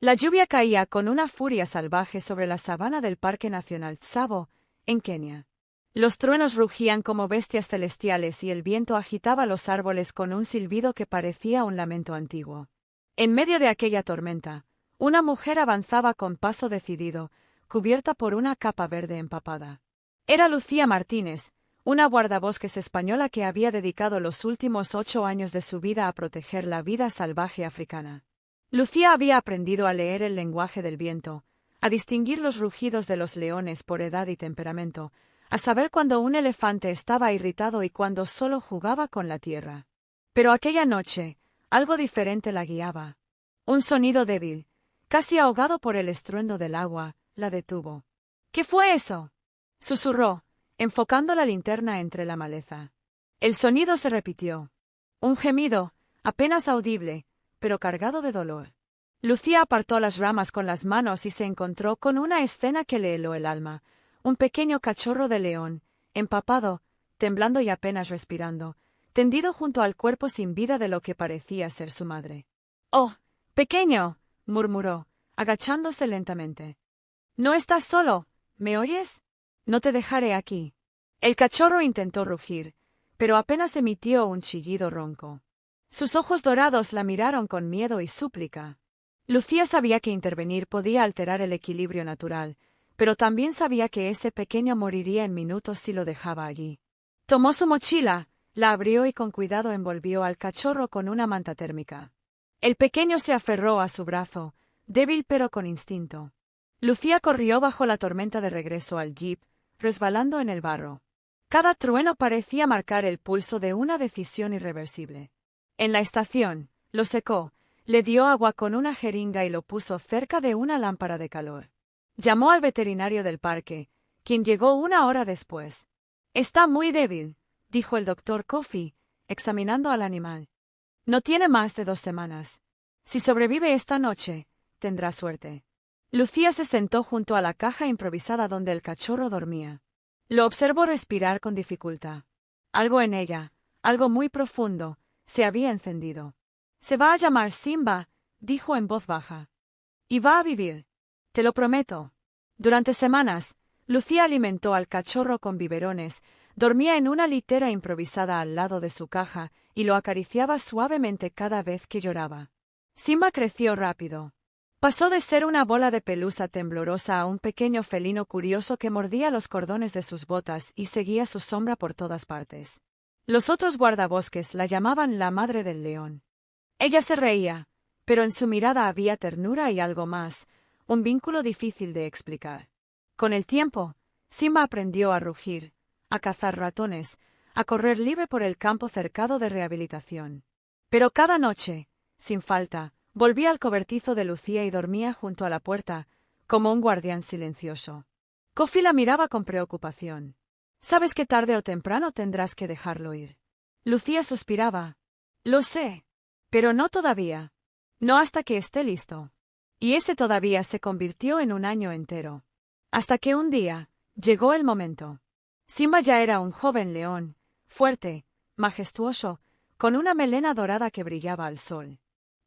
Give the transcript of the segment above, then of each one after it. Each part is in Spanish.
La lluvia caía con una furia salvaje sobre la sabana del Parque Nacional Tsavo, en Kenia. Los truenos rugían como bestias celestiales y el viento agitaba los árboles con un silbido que parecía un lamento antiguo. En medio de aquella tormenta, una mujer avanzaba con paso decidido, cubierta por una capa verde empapada. Era Lucía Martínez, una guardabosques española que había dedicado los últimos 8 años de su vida a proteger la vida salvaje africana. Lucía había aprendido a leer el lenguaje del viento, a distinguir los rugidos de los leones por edad y temperamento, a saber cuando un elefante estaba irritado y cuando solo jugaba con la tierra. Pero aquella noche, algo diferente la guiaba. Un sonido débil, casi ahogado por el estruendo del agua, la detuvo. —¿Qué fue eso? —susurró, enfocando la linterna entre la maleza. El sonido se repitió. Un gemido, apenas audible, pero cargado de dolor. Lucía apartó las ramas con las manos y se encontró con una escena que le heló el alma. Un pequeño cachorro de león, empapado, temblando y apenas respirando, tendido junto al cuerpo sin vida de lo que parecía ser su madre. —¡Oh, pequeño! —murmuró, agachándose lentamente. —No estás solo, ¿me oyes? No te dejaré aquí. El cachorro intentó rugir, pero apenas emitió un chillido ronco. Sus ojos dorados la miraron con miedo y súplica. Lucía sabía que intervenir podía alterar el equilibrio natural, pero también sabía que ese pequeño moriría en minutos si lo dejaba allí. Tomó su mochila, la abrió y con cuidado envolvió al cachorro con una manta térmica. El pequeño se aferró a su brazo, débil pero con instinto. Lucía corrió bajo la tormenta de regreso al jeep, resbalando en el barro. Cada trueno parecía marcar el pulso de una decisión irreversible. En la estación, lo secó, le dio agua con una jeringa y lo puso cerca de una lámpara de calor. Llamó al veterinario del parque, quien llegó 1 hora después. —Está muy débil —dijo el doctor Coffey, examinando al animal. No tiene más de 2 semanas. Si sobrevive esta noche, tendrá suerte. Lucía se sentó junto a la caja improvisada donde el cachorro dormía. Lo observó respirar con dificultad. Algo en ella, algo muy profundo, se había encendido. —Se va a llamar Simba —dijo en voz baja—. Y va a vivir. Te lo prometo. Durante semanas, Lucía alimentó al cachorro con biberones, dormía en una litera improvisada al lado de su caja y lo acariciaba suavemente cada vez que lloraba. Simba creció rápido. Pasó de ser una bola de pelusa temblorosa a un pequeño felino curioso que mordía los cordones de sus botas y seguía su sombra por todas partes. Los otros guardabosques la llamaban la madre del león. Ella se reía, pero en su mirada había ternura y algo más, un vínculo difícil de explicar. Con el tiempo, Simba aprendió a rugir, a cazar ratones, a correr libre por el campo cercado de rehabilitación. Pero cada noche, sin falta, volvía al cobertizo de Lucía y dormía junto a la puerta, como un guardián silencioso. Coffey la miraba con preocupación. —Sabes que tarde o temprano tendrás que dejarlo ir. Lucía suspiraba. —Lo sé. Pero no todavía. No hasta que esté listo. Y ese todavía se convirtió en un año entero. Hasta que un día, llegó el momento. Simba ya era un joven león, fuerte, majestuoso, con una melena dorada que brillaba al sol.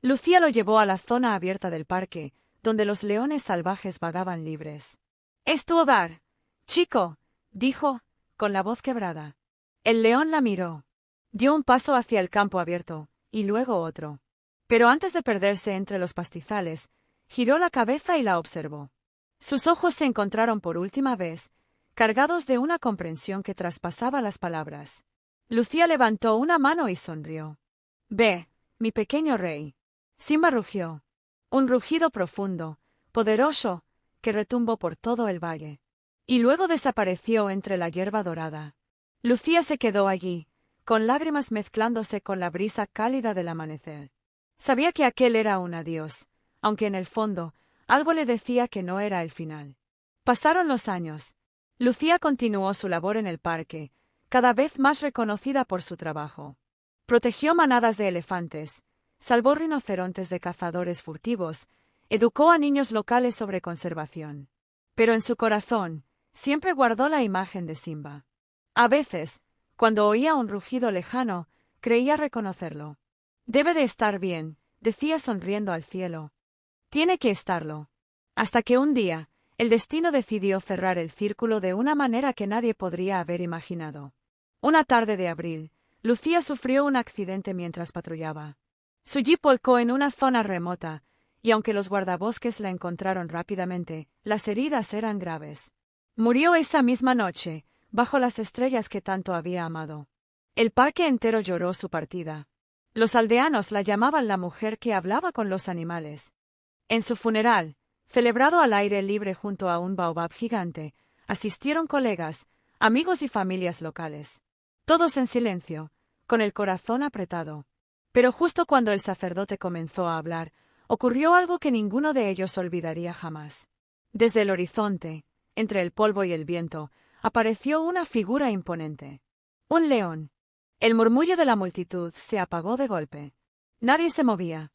Lucía lo llevó a la zona abierta del parque, donde los leones salvajes vagaban libres. —Es tu hogar, chico —dijo, con la voz quebrada. El león la miró. Dio un paso hacia el campo abierto, y luego otro. Pero antes de perderse entre los pastizales, giró la cabeza y la observó. Sus ojos se encontraron por última vez, cargados de una comprensión que traspasaba las palabras. Lucía levantó una mano y sonrió. —Ve, mi pequeño rey. Simba rugió. Un rugido profundo, poderoso, que retumbó por todo el valle. Y luego desapareció entre la hierba dorada. Lucía se quedó allí, con lágrimas mezclándose con la brisa cálida del amanecer. Sabía que aquel era un adiós, aunque en el fondo, algo le decía que no era el final. Pasaron los años. Lucía continuó su labor en el parque, cada vez más reconocida por su trabajo. Protegió manadas de elefantes, salvó rinocerontes de cazadores furtivos, educó a niños locales sobre conservación. Pero en su corazón, siempre guardó la imagen de Simba. A veces, cuando oía un rugido lejano, creía reconocerlo. —Debe de estar bien —decía sonriendo al cielo—. Tiene que estarlo. Hasta que un día, el destino decidió cerrar el círculo de una manera que nadie podría haber imaginado. Una tarde de abril, Lucía sufrió un accidente mientras patrullaba. Su jeep volcó en una zona remota, y aunque los guardabosques la encontraron rápidamente, las heridas eran graves. Murió esa misma noche, bajo las estrellas que tanto había amado. El parque entero lloró su partida. Los aldeanos la llamaban la mujer que hablaba con los animales. En su funeral, celebrado al aire libre junto a un baobab gigante, asistieron colegas, amigos y familias locales. Todos en silencio, con el corazón apretado. Pero justo cuando el sacerdote comenzó a hablar, ocurrió algo que ninguno de ellos olvidaría jamás. Desde el horizonte, entre el polvo y el viento, apareció una figura imponente. Un león. El murmullo de la multitud se apagó de golpe. Nadie se movía.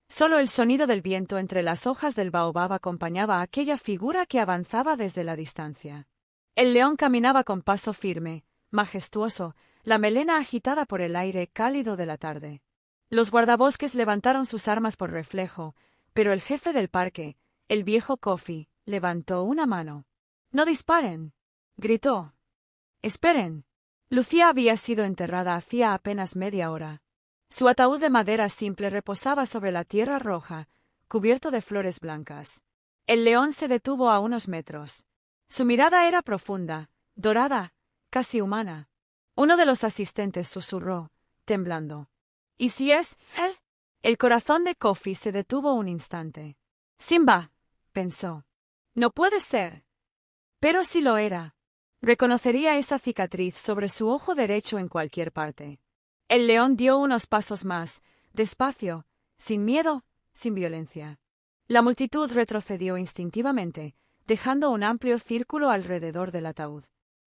Solo el sonido del viento entre las hojas del baobab acompañaba a aquella figura que avanzaba desde la distancia. El león caminaba con paso firme, majestuoso, la melena agitada por el aire cálido de la tarde. Los guardabosques levantaron sus armas por reflejo, pero el jefe del parque, el viejo Kofi, levantó una mano. «¡No disparen!», gritó. «¡Esperen!». Lucía había sido enterrada hacía apenas media hora. Su ataúd de madera simple reposaba sobre la tierra roja, cubierto de flores blancas. El león se detuvo a unos metros. Su mirada era profunda, dorada, casi humana. Uno de los asistentes susurró, temblando. «¿Y si es él?». El corazón de Kofi se detuvo un instante. «Simba», pensó. «No puede ser». Pero si lo era. Reconocería esa cicatriz sobre su ojo derecho en cualquier parte. El león dio unos pasos más, despacio, sin miedo, sin violencia. La multitud retrocedió instintivamente, dejando un amplio círculo alrededor del ataúd.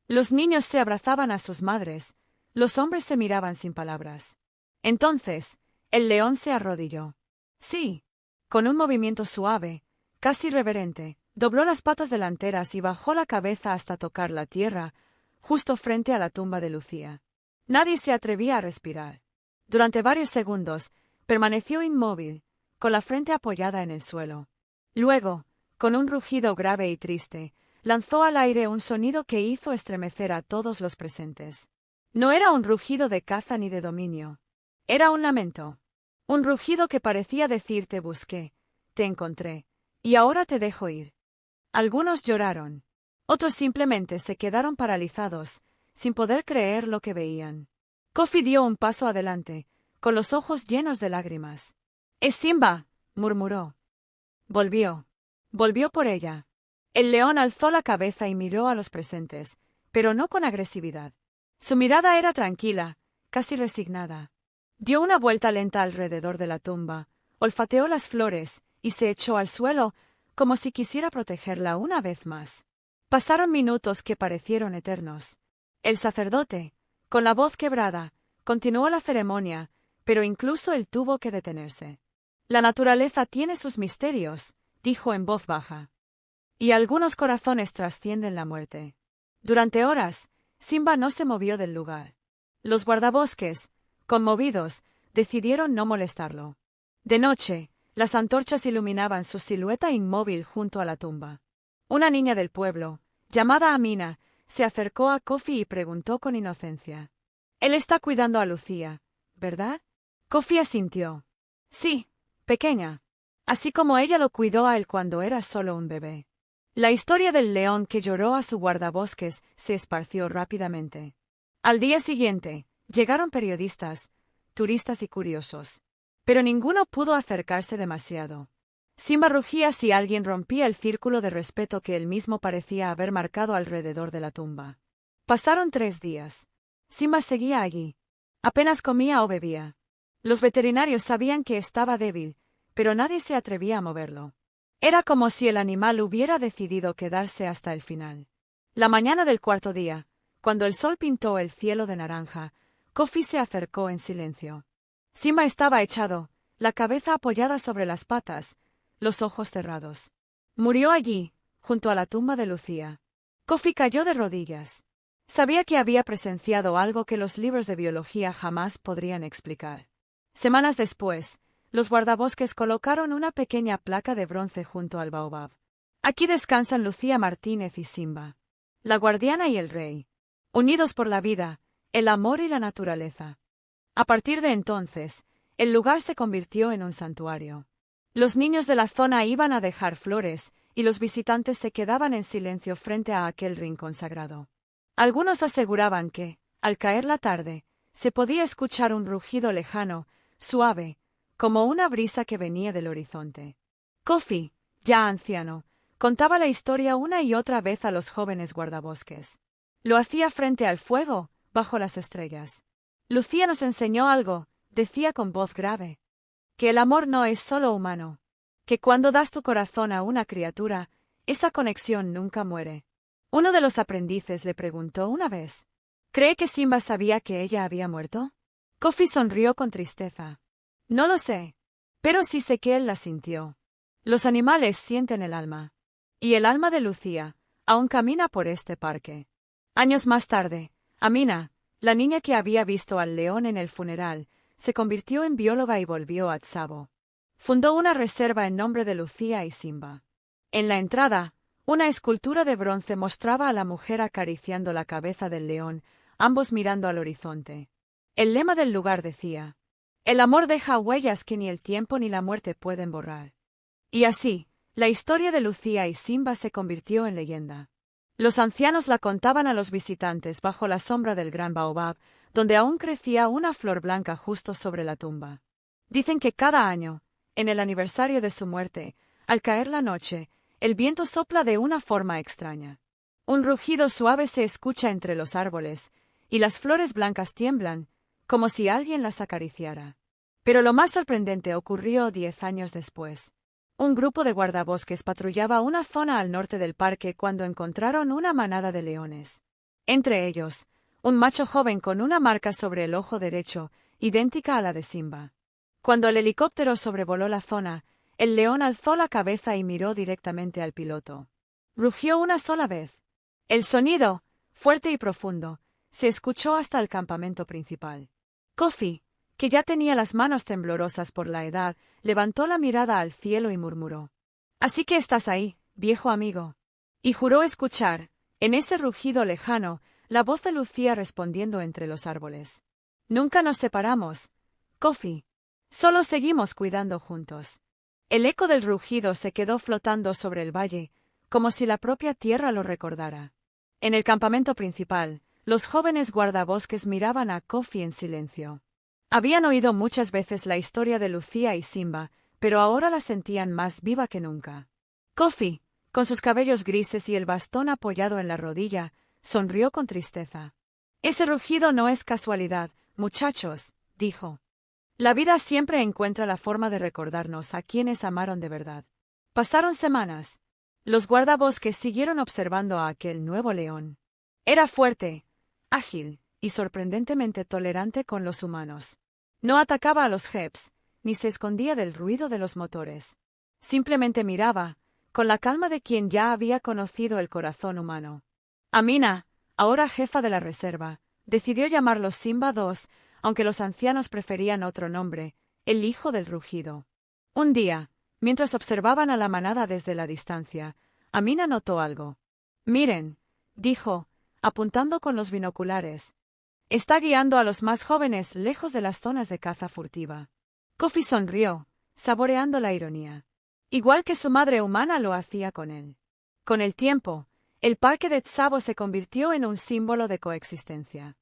Los niños se abrazaban a sus madres, los hombres se miraban sin palabras. Entonces, el león se arrodilló. Sí, con un movimiento suave, casi reverente, dobló las patas delanteras y bajó la cabeza hasta tocar la tierra, justo frente a la tumba de Lucía. Nadie se atrevía a respirar. Durante varios segundos, permaneció inmóvil, con la frente apoyada en el suelo. Luego, con un rugido grave y triste, lanzó al aire un sonido que hizo estremecer a todos los presentes. No era un rugido de caza ni de dominio. Era un lamento. Un rugido que parecía decir: te busqué, te encontré, y ahora te dejo ir. Algunos lloraron. Otros simplemente se quedaron paralizados, sin poder creer lo que veían. Kofi dio un paso adelante, con los ojos llenos de lágrimas. «¡Es Simba!», murmuró. Volvió. Volvió por ella. El león alzó la cabeza y miró a los presentes, pero no con agresividad. Su mirada era tranquila, casi resignada. Dio una vuelta lenta alrededor de la tumba, olfateó las flores y se echó al suelo como si quisiera protegerla una vez más. Pasaron minutos que parecieron eternos. El sacerdote, con la voz quebrada, continuó la ceremonia, pero incluso él tuvo que detenerse. «La naturaleza tiene sus misterios», dijo en voz baja. «Y algunos corazones trascienden la muerte». Durante horas, Simba no se movió del lugar. Los guardabosques, conmovidos, decidieron no molestarlo. De noche, las antorchas iluminaban su silueta inmóvil junto a la tumba. Una niña del pueblo, llamada Amina, se acercó a Kofi y preguntó con inocencia. «Él está cuidando a Lucía, ¿verdad?». Kofi asintió. «Sí, pequeña. Así como ella lo cuidó a él cuando era solo un bebé». La historia del león que lloró a su guardabosques se esparció rápidamente. Al día siguiente, llegaron periodistas, turistas y curiosos. Pero ninguno pudo acercarse demasiado. Simba rugía si alguien rompía el círculo de respeto que él mismo parecía haber marcado alrededor de la tumba. Pasaron 3 días. Simba seguía allí. Apenas comía o bebía. Los veterinarios sabían que estaba débil, pero nadie se atrevía a moverlo. Era como si el animal hubiera decidido quedarse hasta el final. La mañana del 4.º día, cuando el sol pintó el cielo de naranja, Kofi se acercó en silencio. Simba estaba echado, la cabeza apoyada sobre las patas, los ojos cerrados. Murió allí, junto a la tumba de Lucía. Kofi cayó de rodillas. Sabía que había presenciado algo que los libros de biología jamás podrían explicar. Semanas después, los guardabosques colocaron una pequeña placa de bronce junto al baobab. Aquí descansan Lucía Martínez y Simba, la guardiana y el rey, unidos por la vida, el amor y la naturaleza. A partir de entonces, el lugar se convirtió en un santuario. Los niños de la zona iban a dejar flores, y los visitantes se quedaban en silencio frente a aquel rincón sagrado. Algunos aseguraban que, al caer la tarde, se podía escuchar un rugido lejano, suave, como una brisa que venía del horizonte. Kofi, ya anciano, contaba la historia una y otra vez a los jóvenes guardabosques. Lo hacía frente al fuego, bajo las estrellas. Lucía nos enseñó algo, decía con voz grave. Que el amor no es solo humano. Que cuando das tu corazón a una criatura, esa conexión nunca muere. Uno de los aprendices le preguntó una vez. ¿Cree que Simba sabía que ella había muerto? Kofi sonrió con tristeza. No lo sé. Pero sí sé que él la sintió. Los animales sienten el alma. Y el alma de Lucía aún camina por este parque. Años más tarde, Amina, la niña que había visto al león en el funeral, se convirtió en bióloga y volvió a Tsavo. Fundó una reserva en nombre de Lucía y Simba. En la entrada, una escultura de bronce mostraba a la mujer acariciando la cabeza del león, ambos mirando al horizonte. El lema del lugar decía: el amor deja huellas que ni el tiempo ni la muerte pueden borrar. Y así, la historia de Lucía y Simba se convirtió en leyenda. Los ancianos la contaban a los visitantes bajo la sombra del gran baobab, donde aún crecía una flor blanca justo sobre la tumba. Dicen que cada año, en el aniversario de su muerte, al caer la noche, el viento sopla de una forma extraña. Un rugido suave se escucha entre los árboles, y las flores blancas tiemblan, como si alguien las acariciara. Pero lo más sorprendente ocurrió 10 años después. Un grupo de guardabosques patrullaba una zona al norte del parque cuando encontraron una manada de leones. Entre ellos, un macho joven con una marca sobre el ojo derecho, idéntica a la de Simba. Cuando el helicóptero sobrevoló la zona, el león alzó la cabeza y miró directamente al piloto. Rugió una sola vez. El sonido, fuerte y profundo, se escuchó hasta el campamento principal. Kofi, que ya tenía las manos temblorosas por la edad, levantó la mirada al cielo y murmuró: «Así que estás ahí, viejo amigo». Y juró escuchar, en ese rugido lejano, la voz de Lucía respondiendo entre los árboles: «Nunca nos separamos, Kofi. Solo seguimos cuidando juntos». El eco del rugido se quedó flotando sobre el valle, como si la propia tierra lo recordara. En el campamento principal, los jóvenes guardabosques miraban a Kofi en silencio. Habían oído muchas veces la historia de Lucía y Simba, pero ahora la sentían más viva que nunca. Kofi, con sus cabellos grises y el bastón apoyado en la rodilla, sonrió con tristeza. «Ese rugido no es casualidad, muchachos», dijo. «La vida siempre encuentra la forma de recordarnos a quienes amaron de verdad». Pasaron semanas. Los guardabosques siguieron observando a aquel nuevo león. Era fuerte, ágil y sorprendentemente tolerante con los humanos. No atacaba a los Jeps, ni se escondía del ruido de los motores. Simplemente miraba, con la calma de quien ya había conocido el corazón humano. Amina, ahora jefa de la reserva, decidió llamarlo Simba II, aunque los ancianos preferían otro nombre, el hijo del rugido. Un día, mientras observaban a la manada desde la distancia, Amina notó algo. «Miren», dijo, apuntando con los binoculares. «Está guiando a los más jóvenes lejos de las zonas de caza furtiva». Kofi sonrió, saboreando la ironía. Igual que su madre humana lo hacía con él. Con el tiempo, el parque de Tsavo se convirtió en un símbolo de coexistencia.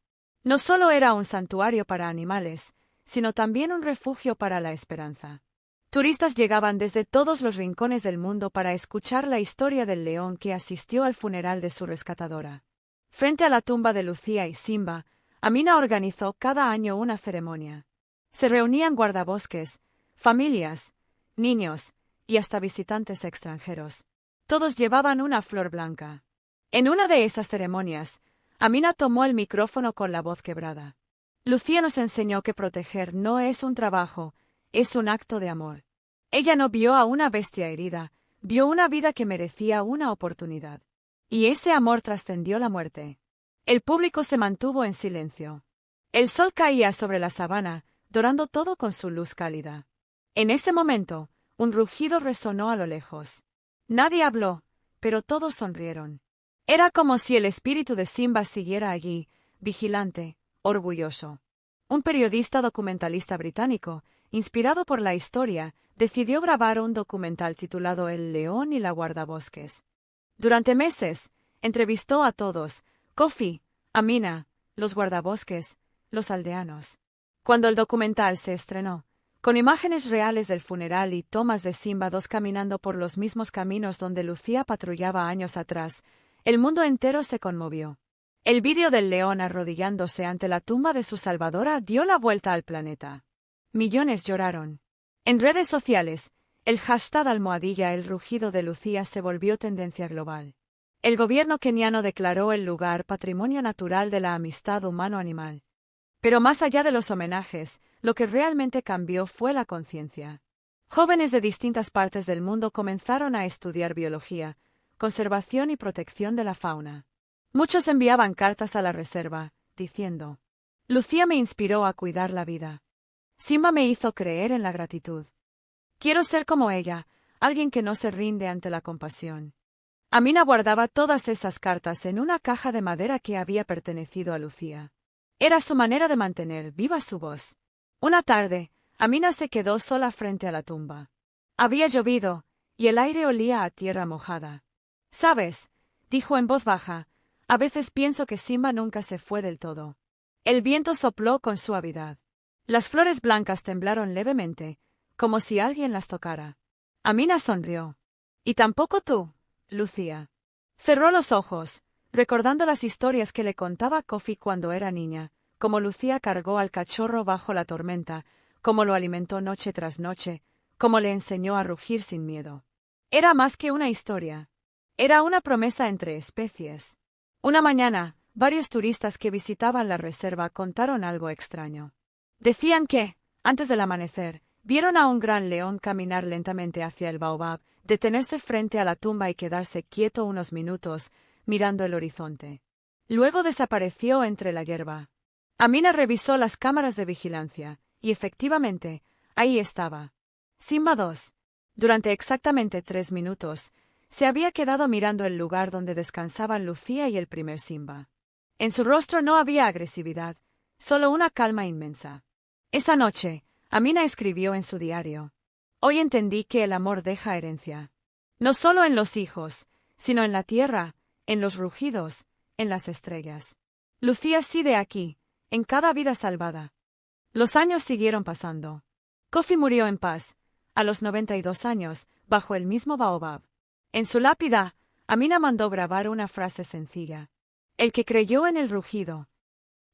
No solo era un santuario para animales, sino también un refugio para la esperanza. Turistas llegaban desde todos los rincones del mundo para escuchar la historia del león que asistió al funeral de su rescatadora. Frente a la tumba de Lucía y Simba, Amina organizó cada año una ceremonia. Se reunían guardabosques, familias, niños y hasta visitantes extranjeros. Todos llevaban una flor blanca. En una de esas ceremonias, Amina tomó el micrófono con la voz quebrada. «Lucía nos enseñó que proteger no es un trabajo, es un acto de amor. Ella no vio a una bestia herida, vio una vida que merecía una oportunidad. Y ese amor trascendió la muerte». El público se mantuvo en silencio. El sol caía sobre la sabana, dorando todo con su luz cálida. En ese momento, un rugido resonó a lo lejos. Nadie habló, pero todos sonrieron. Era como si el espíritu de Simba siguiera allí, vigilante, orgulloso. Un periodista documentalista británico, inspirado por la historia, decidió grabar un documental titulado El león y la guardabosques. Durante meses, entrevistó a todos: Kofi, Amina, los guardabosques, los aldeanos. Cuando el documental se estrenó, con imágenes reales del funeral y tomas de Simba II caminando por los mismos caminos donde Lucía patrullaba años atrás, el mundo entero se conmovió. El vídeo del león arrodillándose ante la tumba de su salvadora dio la vuelta al planeta. Millones lloraron. En redes sociales, el hashtag #el rugido de Lucía se volvió tendencia global. El gobierno keniano declaró el lugar Patrimonio Natural de la Amistad Humano-Animal. Pero más allá de los homenajes, lo que realmente cambió fue la conciencia. Jóvenes de distintas partes del mundo comenzaron a estudiar biología, conservación y protección de la fauna. Muchos enviaban cartas a la reserva, diciendo: Lucía me inspiró a cuidar la vida. Simba me hizo creer en la gratitud. Quiero ser como ella, alguien que no se rinde ante la compasión. Amina guardaba todas esas cartas en una caja de madera que había pertenecido a Lucía. Era su manera de mantener viva su voz. Una tarde, Amina se quedó sola frente a la tumba. Había llovido, y el aire olía a tierra mojada. «¿Sabes?», dijo en voz baja, «a veces pienso que Simba nunca se fue del todo». El viento sopló con suavidad. Las flores blancas temblaron levemente, como si alguien las tocara. Amina sonrió. «¿Y tampoco tú, Lucía?». Cerró los ojos, recordando las historias que le contaba Kofi cuando era niña, cómo Lucía cargó al cachorro bajo la tormenta, cómo lo alimentó noche tras noche, cómo le enseñó a rugir sin miedo. Era más que una historia. Era una promesa entre especies. Una mañana, varios turistas que visitaban la reserva contaron algo extraño. Decían que, antes del amanecer, vieron a un gran león caminar lentamente hacia el baobab, detenerse frente a la tumba y quedarse quieto unos minutos, mirando el horizonte. Luego desapareció entre la hierba. Amina revisó las cámaras de vigilancia, y efectivamente, ahí estaba. Simba II. Durante exactamente 3 minutos, se había quedado mirando el lugar donde descansaban Lucía y el primer Simba. En su rostro no había agresividad, solo una calma inmensa. Esa noche, Amina escribió en su diario: «Hoy entendí que el amor deja herencia. No solo en los hijos, sino en la tierra, en los rugidos, en las estrellas. Lucía sigue aquí, en cada vida salvada». Los años siguieron pasando. Kofi murió en paz, a los 92 años, bajo el mismo baobab. En su lápida, Amina mandó grabar una frase sencilla: «El que creyó en el rugido».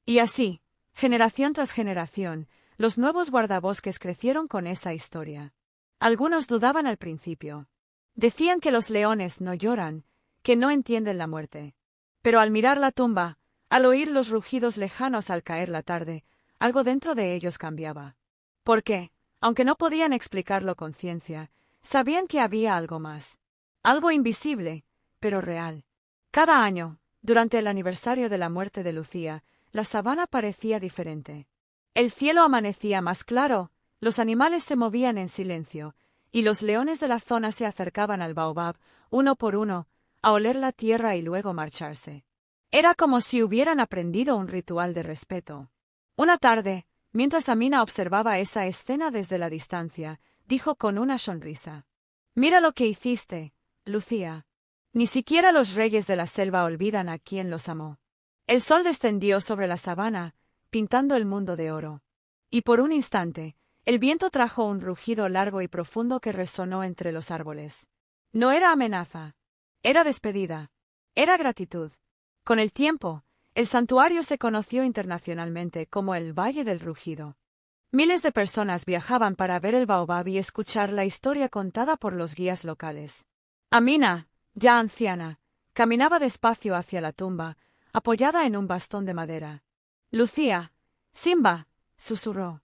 Y así, generación tras generación, los nuevos guardabosques crecieron con esa historia. Algunos dudaban al principio. Decían que los leones no lloran, que no entienden la muerte. Pero al mirar la tumba, al oír los rugidos lejanos al caer la tarde, algo dentro de ellos cambiaba. Porque, aunque no podían explicarlo con ciencia, sabían que había algo más. Algo invisible, pero real. Cada año, durante el aniversario de la muerte de Lucía, la sabana parecía diferente. El cielo amanecía más claro, los animales se movían en silencio, y los leones de la zona se acercaban al baobab, uno por uno, a oler la tierra y luego marcharse. Era como si hubieran aprendido un ritual de respeto. Una tarde, mientras Amina observaba esa escena desde la distancia, dijo con una sonrisa: «Mira lo que hiciste, Lucía. Ni siquiera los reyes de la selva olvidan a quien los amó». El sol descendió sobre la sabana, pintando el mundo de oro. Y por un instante, el viento trajo un rugido largo y profundo que resonó entre los árboles. No era amenaza. Era despedida. Era gratitud. Con el tiempo, el santuario se conoció internacionalmente como el Valle del Rugido. Miles de personas viajaban para ver el baobab y escuchar la historia contada por los guías locales. Amina, ya anciana, caminaba despacio hacia la tumba, apoyada en un bastón de madera. «Lucía, Simba», susurró.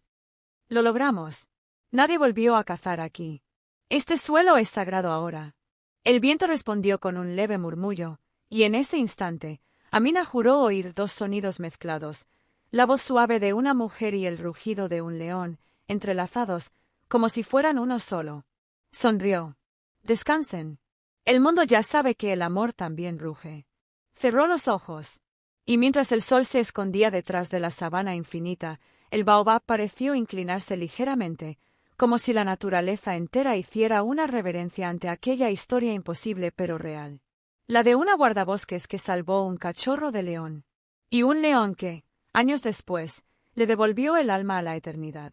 «Lo logramos. Nadie volvió a cazar aquí. Este suelo es sagrado ahora». El viento respondió con un leve murmullo, y en ese instante, Amina juró oír 2 sonidos mezclados, la voz suave de una mujer y el rugido de un león, entrelazados, como si fueran uno solo. Sonrió. Descansen. El mundo ya sabe que el amor también ruge. Cerró los ojos. Y mientras el sol se escondía detrás de la sabana infinita, el baobab pareció inclinarse ligeramente, como si la naturaleza entera hiciera una reverencia ante aquella historia imposible pero real. La de una guardabosques que salvó un cachorro de león. Y un león que, años después, le devolvió el alma a la eternidad.